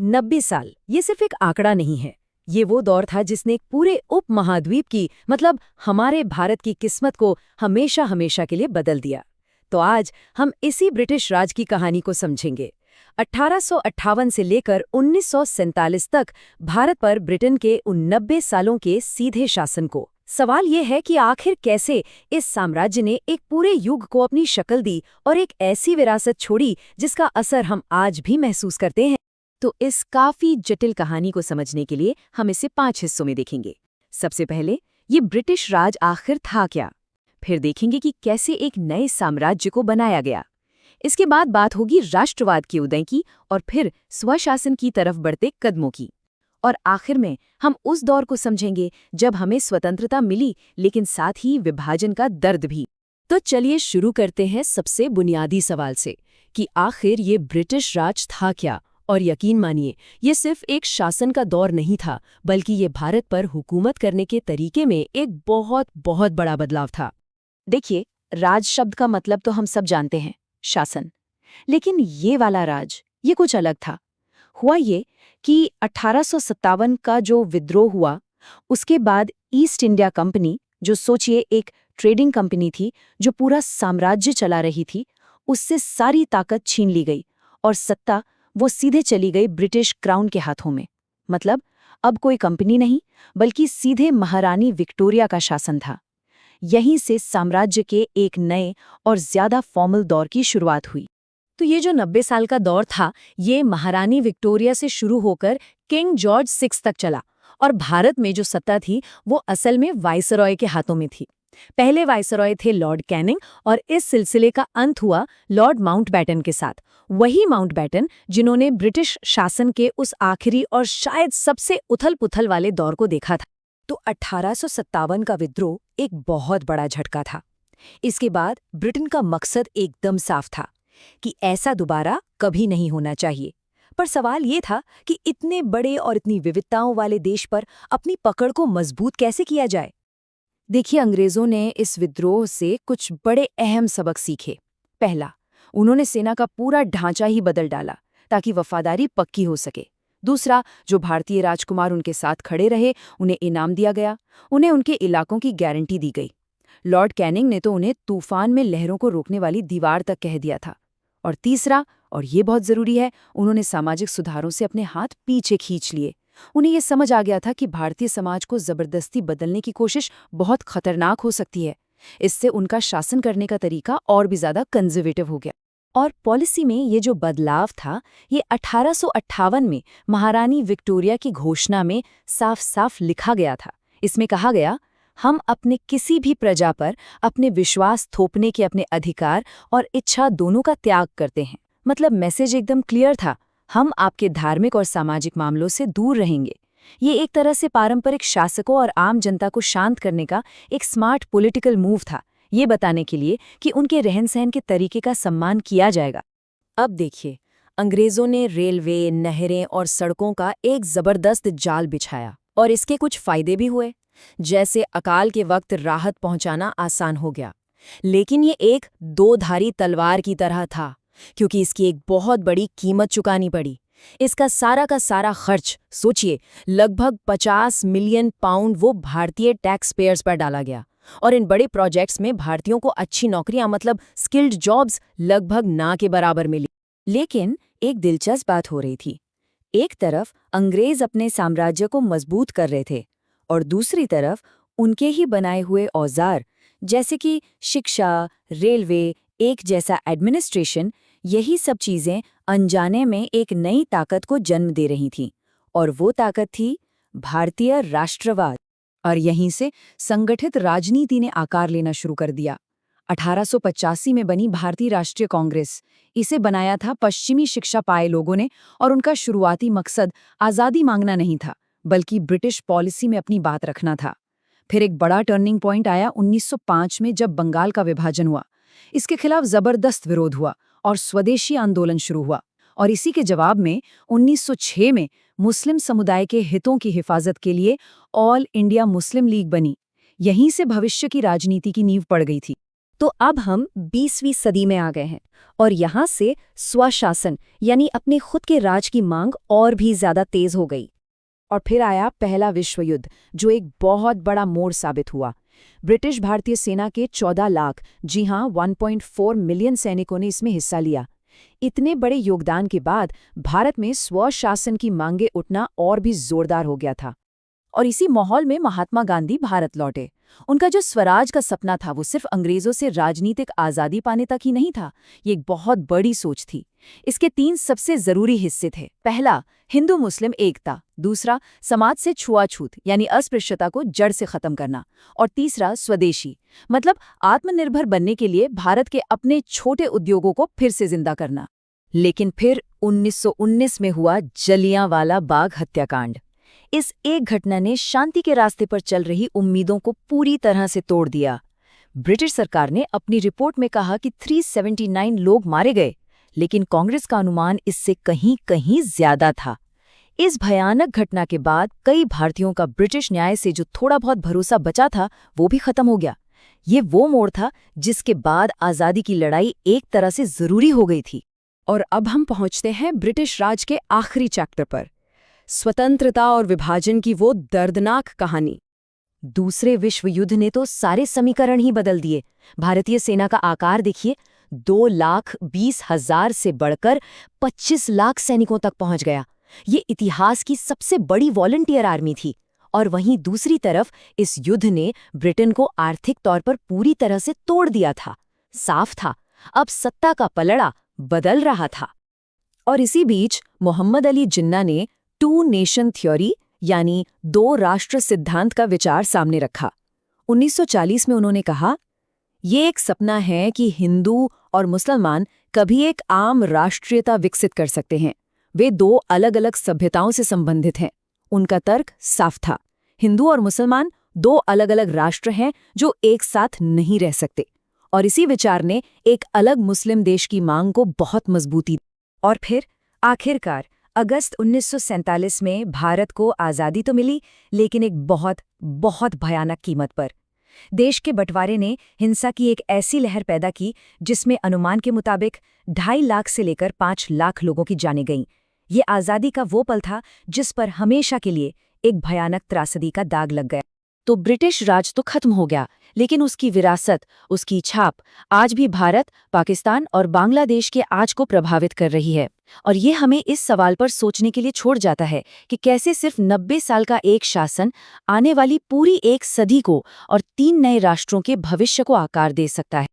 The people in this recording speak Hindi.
90 साल ये सिर्फ एक आंकड़ा नहीं है। ये वो दौर था जिसने एक पूरे उपमहाद्वीप की मतलब हमारे भारत की किस्मत को हमेशा हमेशा के लिए बदल दिया। तो आज हम इसी ब्रिटिश राज की कहानी को समझेंगे। 1858 से लेकर 1947 तक भारत पर ब्रिटेन के उन 90 सालों के सीधे शासन को। सवाल ये है कि आखिर कैसे इस साम्राज्य ने एक पूरे युग को अपनी शक्ल दी और एक ऐसी विरासत छोड़ी जिसका असर हम आज भी महसूस करते हैं। तो इस काफी जटिल कहानी को समझने के लिए हम इसे 5 हिस्सों में देखेंगे। सबसे पहले ये ब्रिटिश राज आखिर था क्या, फिर देखेंगे कि कैसे एक नए साम्राज्य को बनाया गया। इसके बाद बात होगी राष्ट्रवाद के उदय की और फिर स्वशासन की तरफ बढ़ते कदमों की। और आखिर में हम उस दौर को समझेंगे जब हमें स्वतंत्रता मिली लेकिन साथ ही विभाजन का दर्द भी। तो चलिए शुरू करते हैं सबसे बुनियादी सवाल से कि आखिर ये ब्रिटिश राज था क्या। और यकीन मानिए, ये सिर्फ एक शासन का दौर नहीं था, बल्कि ये भारत पर हुकूमत करने के तरीके में एक बहुत बहुत बड़ा बदलाव था। देखिए, राज शब्द का मतलब तो हम सब जानते हैं, शासन। लेकिन ये वाला राज, ये कुछ अलग था। हुआ ये कि 1857 का जो विद्रोह हुआ, उसके बाद ईस्ट इंडिया कंपनी, जो सोचिए एक ट्रेडिंग कंपनी थी जो पूरा साम्राज्य चला रही थी, उससे सारी ताकत छीन ली गई और सत्ता वो सीधे चली गई ब्रिटिश क्राउन के हाथों में। मतलब अब कोई कंपनी नहीं, बल्कि सीधे महारानी विक्टोरिया का शासन था। यहीं से साम्राज्य के एक नए और ज्यादा फॉर्मल दौर की शुरुआत हुई। तो ये जो 90 साल का दौर था, ये महारानी विक्टोरिया से शुरू होकर किंग जॉर्ज 6 तक चला और भारत में जो सत्ता थी वो असल में वाइसरॉय के हाथों में थी। पहले वाइसरॉय थे लॉर्ड कैनिंग और इस सिलसिले का अंत हुआ लॉर्ड माउंटबैटन के साथ। वही माउंटबैटन जिन्होंने ब्रिटिश शासन के उस आखिरी और शायद सबसे उथल-पुथल वाले दौर को देखा था। तो 1857 का विद्रोह एक बहुत बड़ा झटका था। इसके बाद ब्रिटेन का मकसद एकदम साफ था कि ऐसा दोबारा कभी नहीं होना चाहिए। पर सवाल ये था कि इतने बड़े और इतनी विविधताओं वाले देश पर अपनी पकड़ को मजबूत कैसे किया जाए। देखिए, अंग्रेजों ने इस विद्रोह से कुछ बड़े अहम सबक सीखे। पहला, उन्होंने सेना का पूरा ढांचा ही बदल डाला ताकि वफादारी पक्की हो सके। दूसरा, जो भारतीय राजकुमार उनके साथ खड़े रहे, उन्हें इनाम दिया गया, उन्हें उनके इलाकों की गारंटी दी गई। लॉर्ड कैनिंग ने तो उन्हें तूफान में लहरों को रोकने वाली दीवार तक कह दिया था। और तीसरा, और ये बहुत जरूरी है, उन्होंने सामाजिक सुधारों से अपने हाथ पीछे खींच लिए। उन्हें यह समझ आ गया था कि भारतीय समाज को जबरदस्ती बदलने की कोशिश बहुत खतरनाक हो सकती है। इससे उनका शासन करने का तरीका और भी ज्यादा कंजर्वेटिव हो गया। और पॉलिसी में ये जो बदलाव था, ये 1858 में महारानी विक्टोरिया की घोषणा में साफ साफ लिखा गया था। इसमें कहा गया, हम अपने किसी भी प्रजा पर अपने विश्वास थोपने के अपने अधिकार और इच्छा दोनों का त्याग करते हैं। मतलब मैसेज एकदम क्लियर था, हम आपके धार्मिक और सामाजिक मामलों से दूर रहेंगे। ये एक तरह से पारंपरिक शासकों और आम जनता को शांत करने का एक स्मार्ट पॉलिटिकल मूव था, ये बताने के लिए कि उनके रहन सहन के तरीके का सम्मान किया जाएगा। अब देखिए, अंग्रेजों ने रेलवे, नहरें और सड़कों का एक जबरदस्त जाल बिछाया और इसके कुछ फायदे भी हुए। जैसे अकाल के वक्त राहत पहुंचाना आसान हो गया। लेकिन ये एक दो-धारी तलवार की तरह था, क्योंकि इसकी एक बहुत बड़ी कीमत चुकानी पड़ी। इसका सारा का सारा खर्च, सोचिए, लगभग 50 मिलियन पाउंड वो भारतीय टैक्स पेयर्स पर डाला गया। और इन बड़े प्रोजेक्ट्स में भारतीयों को अच्छी नौकरियां मतलब स्किल्ड जॉब्स लगभग ना के बराबर मिली। लेकिन एक दिलचस्प बात हो रही थी। एक तरफ अंग्रेज अपने साम्राज्य को मजबूत कर रहे थे और दूसरी तरफ उनके ही बनाए हुए औजार जैसे कि शिक्षा, रेलवे, एक जैसा एडमिनिस्ट्रेशन, यही सब चीजें अनजाने में एक नई ताकत को जन्म दे रही थीं। और वो ताकत थी भारतीय राष्ट्रवाद। और यहीं से संगठित राजनीति ने आकार लेना शुरू कर दिया। 1885 में बनी भारतीय राष्ट्रीय कांग्रेस, इसे बनाया था पश्चिमी शिक्षा पाए लोगों ने और उनका शुरुआती मकसद आज़ादी मांगना नहीं था, बल्कि ब्रिटिश पॉलिसी में अपनी बात रखना था। फिर एक बड़ा टर्निंग पॉइंट आया 1905 में, जब बंगाल का विभाजन हुआ। इसके खिलाफ जबरदस्त विरोध हुआ और स्वदेशी आंदोलन शुरू हुआ। और इसी के जवाब में 1906 में मुस्लिम समुदाय के हितों की हिफाजत के लिए ऑल इंडिया मुस्लिम लीग बनी। यहीं से भविष्य की राजनीति की नींव पड़ गई थी। तो अब हम 20वीं सदी में आ गए हैं और यहाँ से स्वशासन यानी अपने खुद के राज की मांग और भी ज्यादा तेज हो गई। और फिर आया पहला विश्व युद्ध, जो एक बहुत बड़ा मोड़ साबित हुआ। ब्रिटिश भारतीय सेना के 14 लाख, जी हां 1.4 मिलियन सैनिकों ने इसमें हिस्सा लिया। इतने बड़े योगदान के बाद भारत में स्वशासन की मांगें उठना और भी जोरदार हो गया था। और इसी माहौल में महात्मा गांधी भारत लौटे। उनका जो स्वराज का सपना था वो सिर्फ अंग्रेजों से राजनीतिक आज़ादी पाने तक ही नहीं था, ये एक बहुत बड़ी सोच थी। इसके 3 सबसे जरूरी हिस्से थे। पहला, हिंदू मुस्लिम एकता। दूसरा, समाज से छुआछूत यानी अस्पृश्यता को जड़ से खत्म करना। और तीसरा, स्वदेशी मतलब आत्मनिर्भर बनने के लिए भारत के अपने छोटे उद्योगों को फिर से जिंदा करना। लेकिन फिर 1919 में हुआ जलियांवाला बाग हत्याकांड। इस एक घटना ने शांति के रास्ते पर चल रही उम्मीदों को पूरी तरह से तोड़ दिया। ब्रिटिश सरकार ने अपनी रिपोर्ट में कहा कि 379 लोग मारे गए, लेकिन कांग्रेस का अनुमान इससे कहीं कहीं ज्यादा था। इस भयानक घटना के बाद कई भारतीयों का ब्रिटिश न्याय से जो थोड़ा बहुत भरोसा बचा था वो भी खत्म हो गया। ये वो मोड़ था जिसके बाद आज़ादी की लड़ाई एक तरह से जरूरी हो गई थी। और अब हम पहुंचते हैं ब्रिटिश राज के आखिरी चैप्टर पर, स्वतंत्रता और विभाजन की वो दर्दनाक कहानी। दूसरे विश्व युद्ध ने तो सारे समीकरण ही बदल दिए। भारतीय सेना का आकार देखिए, 2,20,000 से बढ़कर 25 लाख सैनिकों तक पहुंच गया। ये इतिहास की सबसे बड़ी वॉलंटियर आर्मी थी। और वहीं दूसरी तरफ इस युद्ध ने ब्रिटेन को आर्थिक तौर पर पूरी तरह से तोड़ दिया था। साफ था, अब सत्ता का पलड़ा बदल रहा था। और इसी बीच मोहम्मद अली जिन्ना ने 2 नेशन थ्योरी यानी 2 राष्ट्र सिद्धांत का विचार सामने रखा। 1940 में उन्होंने कहा, ये एक सपना है कि हिंदू और मुसलमान कभी एक आम राष्ट्रीयता विकसित कर सकते हैं। वे 2 अलग-अलग सभ्यताओं से संबंधित हैं। उनका तर्क साफ था, हिंदू और मुसलमान 2 अलग-अलग राष्ट्र हैं जो एक साथ नहीं रह सकते। और इसी विचार ने एक अलग मुस्लिम देश की मांग को बहुत मजबूती दी। और फिर आखिरकार अगस्त 1947 में भारत को आज़ादी तो मिली, लेकिन एक बहुत बहुत भयानक कीमत पर। देश के बंटवारे ने हिंसा की एक ऐसी लहर पैदा की जिसमें अनुमान के मुताबिक 2.5 लाख से लेकर 5 लाख लोगों की जानें गईं। ये आज़ादी का वो पल था जिस पर हमेशा के लिए एक भयानक त्रासदी का दाग लग गया। तो ब्रिटिश राज तो खत्म हो गया, लेकिन उसकी विरासत, उसकी छाप आज भी भारत, पाकिस्तान और बांग्लादेश के आज को प्रभावित कर रही है। और ये हमें इस सवाल पर सोचने के लिए छोड़ जाता है कि कैसे सिर्फ 90 साल का एक शासन आने वाली पूरी एक सदी को और 3 नए राष्ट्रों के भविष्य को आकार दे सकता है।